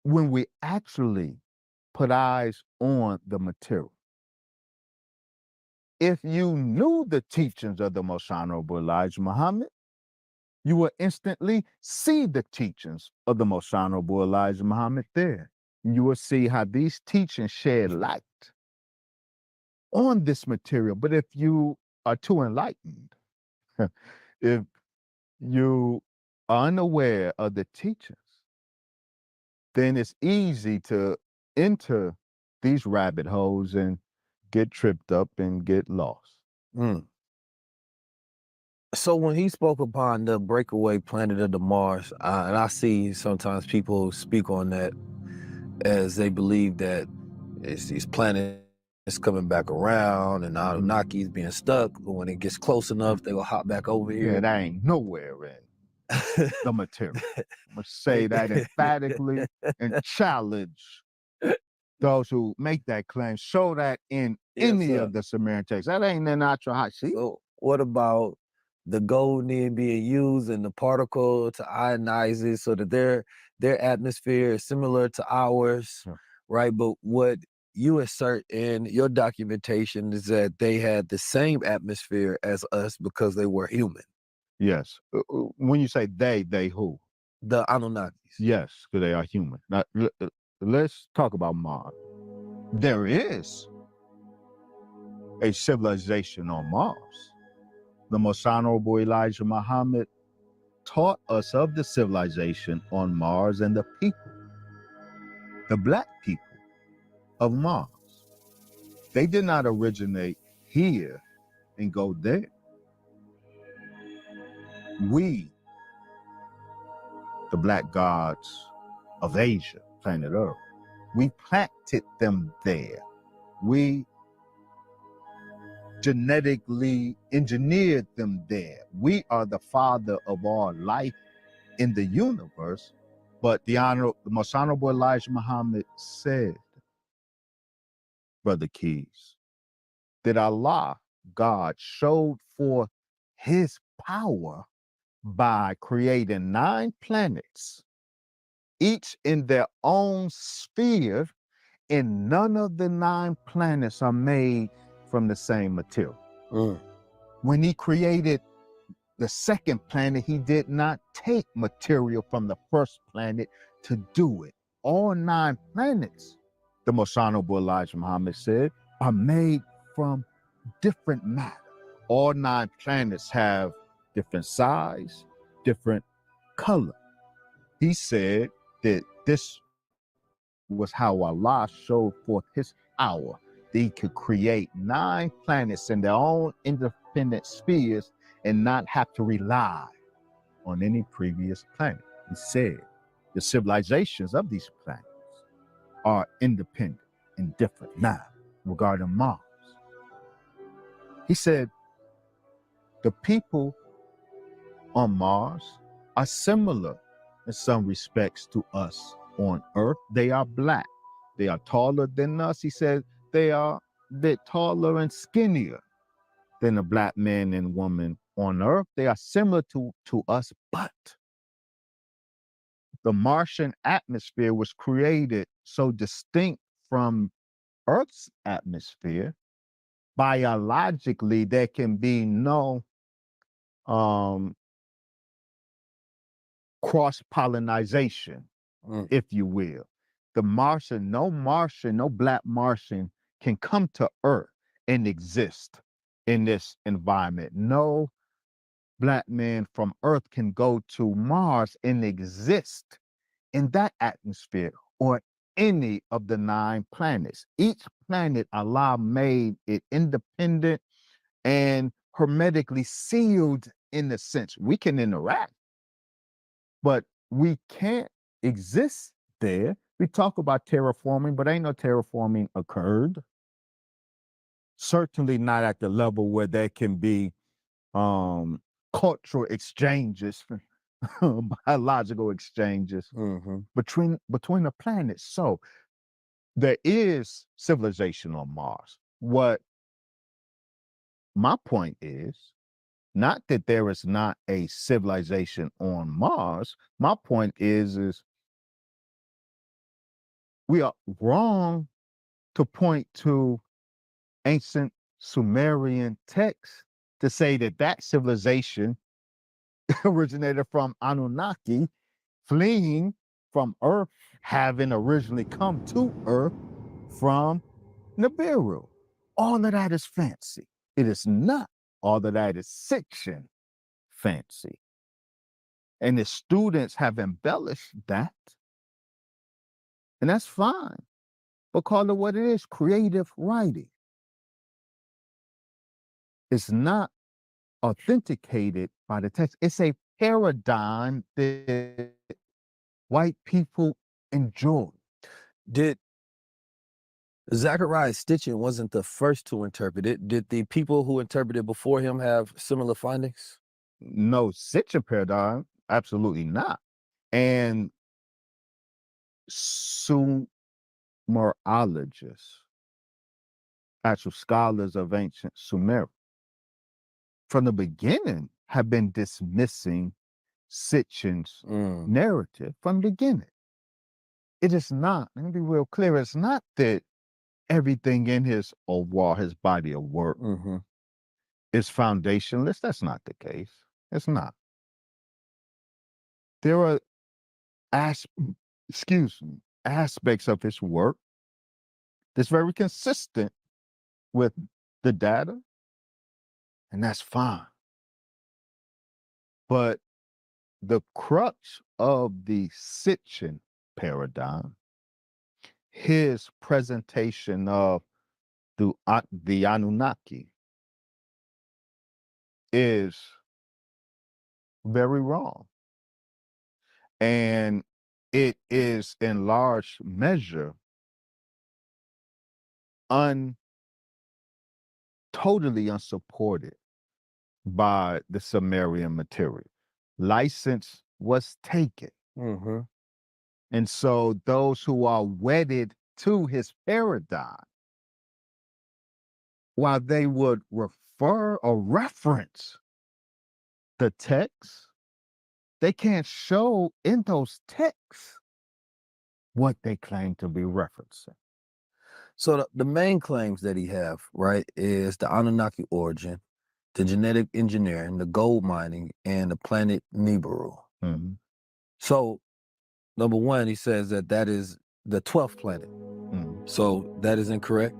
when we actually put eyes on the material, if you knew the teachings of the Most Honorable Elijah Muhammad, you will instantly see the teachings of the Most Honorable Elijah Muhammad there. You will see how these teachings shed light on this material. But if you are too enlightened, if you are unaware of the teachings, then it's easy to enter these rabbit holes and get tripped up and get lost. Mm. So when he spoke upon the breakaway planet of the Mars, and I see sometimes people speak on that as they believe that it's these planets coming back around and Anunnaki is being stuck, but when it gets close enough, they will hop back over Yeah, here. that ain't nowhere in the material. I'm gonna say that emphatically and challenge those who make that claim. Show that in Yes, any sir. of the Sumerian texts. That ain't in Atra Hashi. So what about the gold being used in the particle to ionize it so that their atmosphere is similar to ours, Yeah. right? But what you assert in your documentation is that they had the same atmosphere as us because they were human. Yes. When you say they who? The Anunnakis. Yes, because they are human. Now, let's talk about Mars. There is a civilization on Mars. The Most Honorable Elijah Muhammad taught us of the civilization on Mars and the people, the black people of Mars. They did not originate here and go there. We, the black gods of Asia, planet Earth, we planted them there. We genetically engineered them there. We are the father of all life in the universe. But the Most Honorable Elijah Muhammad said, Brother Keys, that Allah, God, showed forth his power by creating 9 planets, each in their own sphere, and none of the 9 planets are made from the same material. Mm. When he created the second planet, he did not take material from the first planet to do it. All 9 planets, the Most Honorable Elijah Muhammad said, are made from different matter. All 9 planets have different size, different color. He said that this was how Allah showed forth his power. They could create 9 planets in their own independent spheres and not have to rely on any previous planet. He said the civilizations of these planets are independent and different now regarding Mars. He said the people on Mars are similar in some respects to us on Earth. They are black. They are taller than us. He said they are a bit taller and skinnier than a black man and woman on Earth. They are similar to us, but the Martian atmosphere was created so distinct from Earth's atmosphere. Biologically, there can be no cross-pollination, Mm. if you will. No Martian, no black Martian can come to Earth and exist in this environment. No black man from Earth can go to Mars and exist in that atmosphere or any of the 9 planets. Each planet Allah made it independent and hermetically sealed in the sense we can interact, but we can't exist there. We talk about terraforming, but ain't no terraforming occurred. Certainly not at the level where there can be cultural exchanges, biological exchanges between the planets. So there is civilization on Mars. What my point is, not that there is not a civilization on Mars. My point is we are wrong to point to ancient Sumerian texts to say that that civilization originated from Anunnaki fleeing from Earth, having originally come to Earth from Nibiru. All of that is fancy. It is not. All of that is fiction fancy. And the students have embellished that. And that's fine. But call it what it is, creative writing. It's not authenticated by the text. It's a paradigm that white people enjoy. Did Zacharias Stitchin wasn't the first to interpret it? Did the people who interpreted before him have similar findings? No, such a paradigm, absolutely not. And Sumerologists, actual scholars of ancient Sumer, from the beginning have been dismissing Sitchin's narrative from the beginning. It is not, let me be real clear, it's not that everything in his overall, his body of work is foundationless. That's not the case. It's not. There are aspects of his work that's very consistent with the data, and that's fine. But the crux of the Sitchin paradigm, his presentation of the Anunnaki, is very wrong. And it is in large measure totally unsupported by the Sumerian material. License was taken. And so those who are wedded to his paradigm, while they would refer or reference the text, they can't show in those texts what they claim to be referencing. So the main claims that he have, right, is the Anunnaki origin, the genetic engineering, the gold mining, and the planet Nibiru. So, number one, he says that is the 12th planet. So that is incorrect?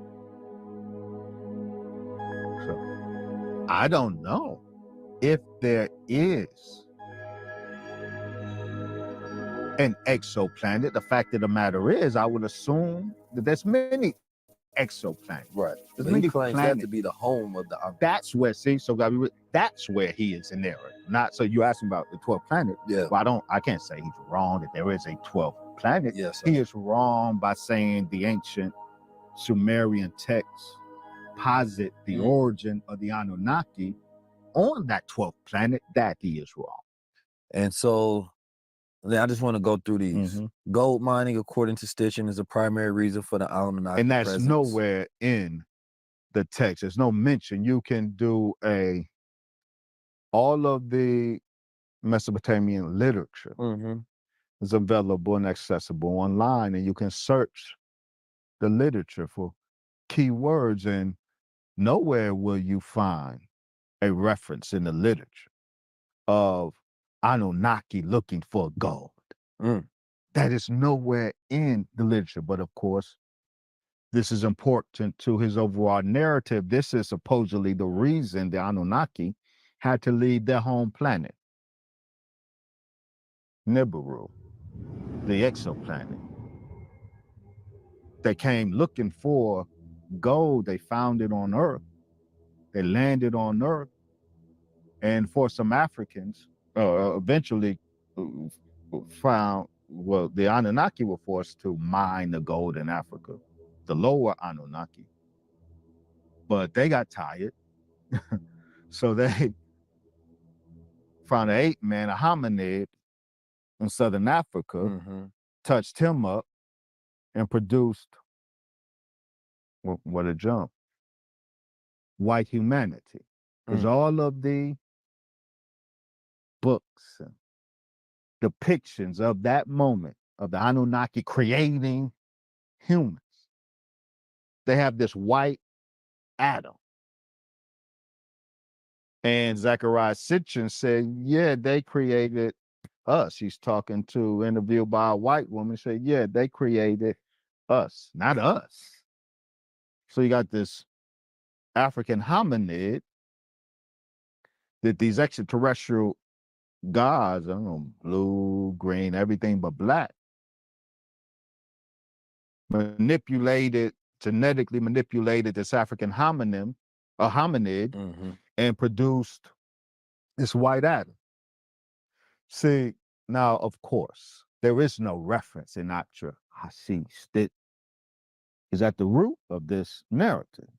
So I don't know if there is an exoplanet. The fact of the matter is, I would assume that there's many exoplanets. Right. There's But many he claims planets. that to be the home of the That's where, see, so that's where he is in error. Not, so you asking about the 12th planet. Yeah. Well, I can't say he's wrong that there is a 12th planet. Yes, sir. He is wrong by saying the ancient Sumerian texts posit the origin of the Anunnaki on that 12th planet. That he is wrong. And so I just want to go through these. Gold mining, according to Stitchin, is the primary reason for the Anunnaki And that's presence. nowhere in the text. There's no mention. You can do all of the Mesopotamian literature is available and accessible online, and you can search the literature for keywords, and nowhere will you find a reference in the literature of Anunnaki looking for gold. That is nowhere in the literature. But of course, This is important to his overall narrative. This is supposedly the reason the Anunnaki had to leave their home planet, Nibiru, the exoplanet. They came looking for gold. They found it on Earth. They landed on Earth. And for some Africans, eventually found, well, the Anunnaki were forced to mine the gold in Africa, the lower Anunnaki. But they got tired. So they found an ape man, a hominid in Southern Africa, touched him up and produced, what a jump, white humanity. Because all of the books and depictions of that moment of the Anunnaki creating humans, they have this white Adam. And Zechariah Sitchin said, yeah, they created us. He's talking to, interviewed by a white woman, said, yeah, they created us, not us. So you got this African hominid that these extraterrestrial gods, I don't know, blue, green, everything but black, genetically manipulated this African hominid, and produced this white Adam. See, now, of course, there is no reference in Atra Hashish that is at the root of this narrative.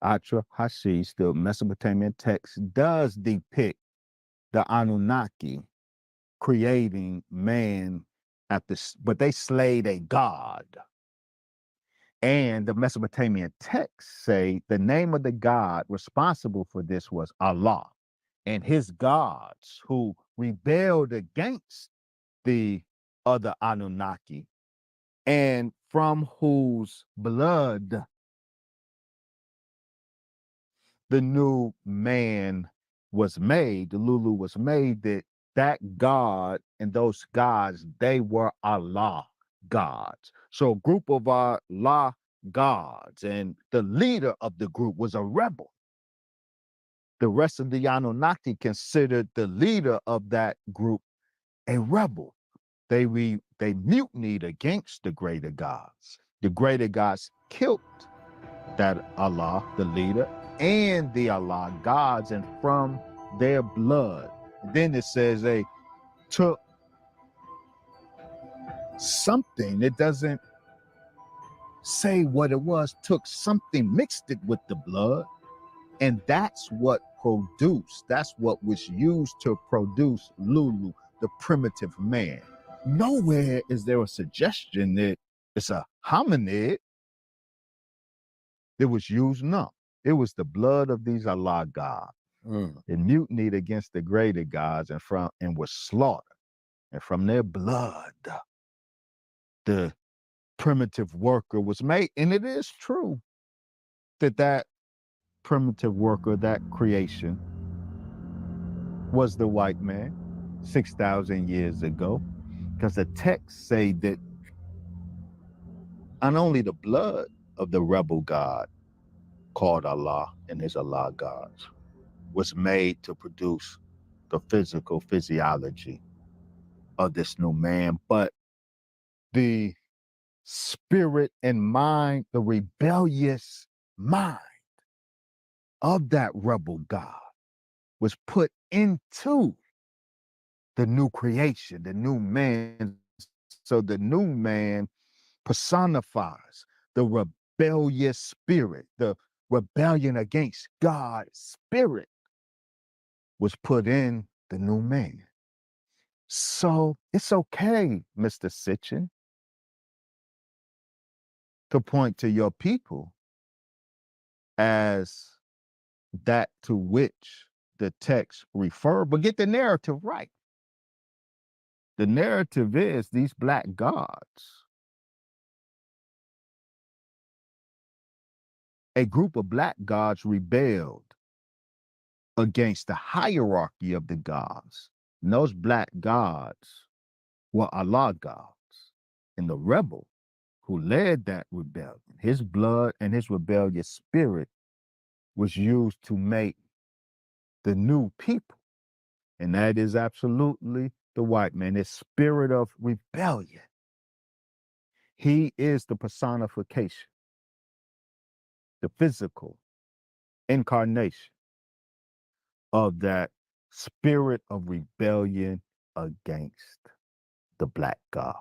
Atra Hashish, the Mesopotamian text, does depict the Anunnaki creating man but they slayed a god. And the Mesopotamian texts say the name of the god responsible for this was Allah, and his gods who rebelled against the other Anunnaki, and from whose blood the new man was made, the Lulu was made, that God and those gods, they were Allah gods. So a group of Allah gods, and the leader of the group was a rebel. The rest of the Anunnaki considered the leader of that group a rebel. They mutinied against the greater gods. The greater gods killed that Allah, the leader, and the Allah gods, and from their blood. Then it says they took something, it doesn't say what it was, took something, mixed it with the blood, and that's what was used to produce Lulu, the primitive man. Nowhere is there a suggestion that it's a hominid that was used. No, it was the blood of these Allah gods. It mutinied against the greater gods and was slaughtered. And from their blood, the primitive worker was made. And it is true that primitive worker, that creation, was the white man 6,000 years ago. Because the texts say that not only the blood of the rebel god called Allah and his Allah gods was made to produce the physiology of this new man, but the spirit and mind, the rebellious mind of that rebel god was put into the new creation, the new man. So the new man personifies the rebellious spirit, the rebellion against God's spirit was put in the new man. So it's okay, Mr. Sitchin, to point to your people as that to which the text refer, but get the narrative right. The narrative is these black gods, a group of black gods rebelled against the hierarchy of the gods. And those black gods were Allah gods. And the rebel who led that rebellion. His blood and his rebellious spirit was used to make the new people. And that is absolutely the white man, his spirit of rebellion. He is the personification, the physical incarnation of that spirit of rebellion against the black God.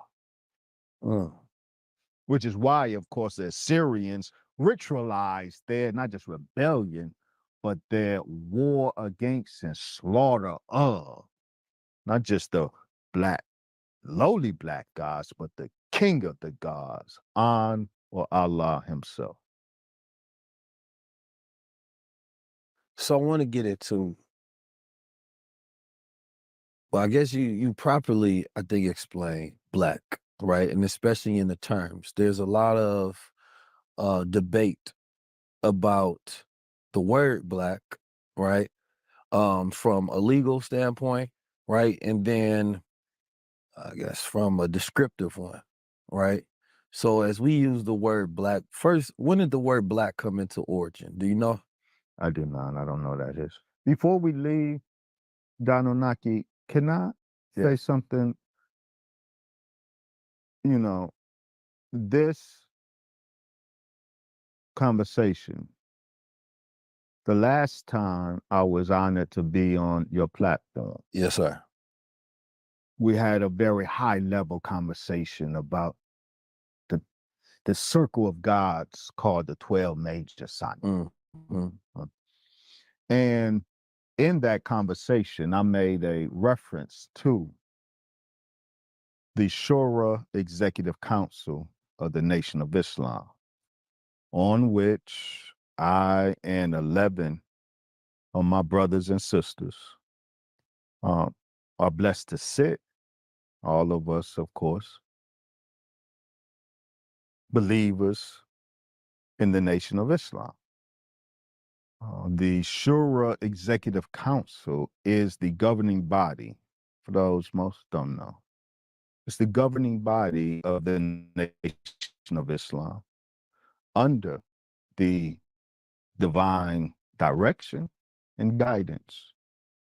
Which is why, of course, the Assyrians ritualized their not just rebellion, but their war against and slaughter of not just the black, lowly black gods, but the king of the gods, An or Allah himself. So I want to get into, well, I guess you properly, I think, explain black, right? And especially in the terms. There's a lot of debate about the word black, right? From a legal standpoint, right? And then I guess from a descriptive one, right? So as we use the word black, first, when did the word black come into origin? Do you know? I do not. I don't know that is. Before we leave, Annunaki, can I say something? You know, this conversation, the last time I was honored to be on your platform, Yes, sir. we had a very high level conversation about the circle of gods called the 12 major signs. And in that conversation, I made a reference to the Shura Executive Council of the Nation of Islam, on which I and 11 of my brothers and sisters are blessed to sit, all of us, of course, believers in the Nation of Islam. The Shura Executive Council is the governing body, for those most don't know. It's the governing body of the Nation of Islam under the divine direction and guidance